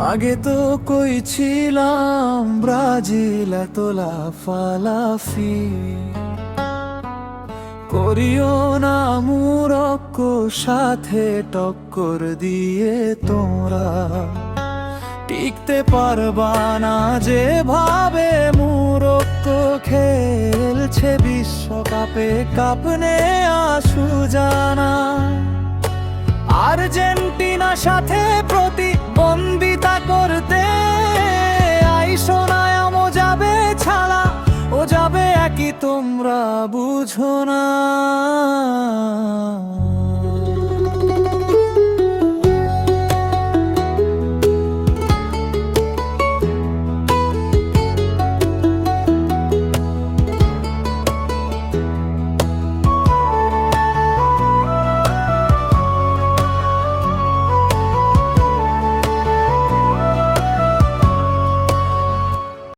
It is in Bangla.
আগে তো কই ছিলাম ব্রাজিল এত লাফালাফি করিও না মুরক্কো সাথে টক্কর দিয়ে তোমরা টিকতে পারবা না যেভাবে মুরক্কো খেলছে বিশ্বকাপে কাপ নেয়া সুজানা আর্জেন্টিনা সাথে প্রতিদ্বন্দ্বিতা করতে আইসো না ও যাবে ছাড়া ও যাবে একই তোমরা বুঝো না।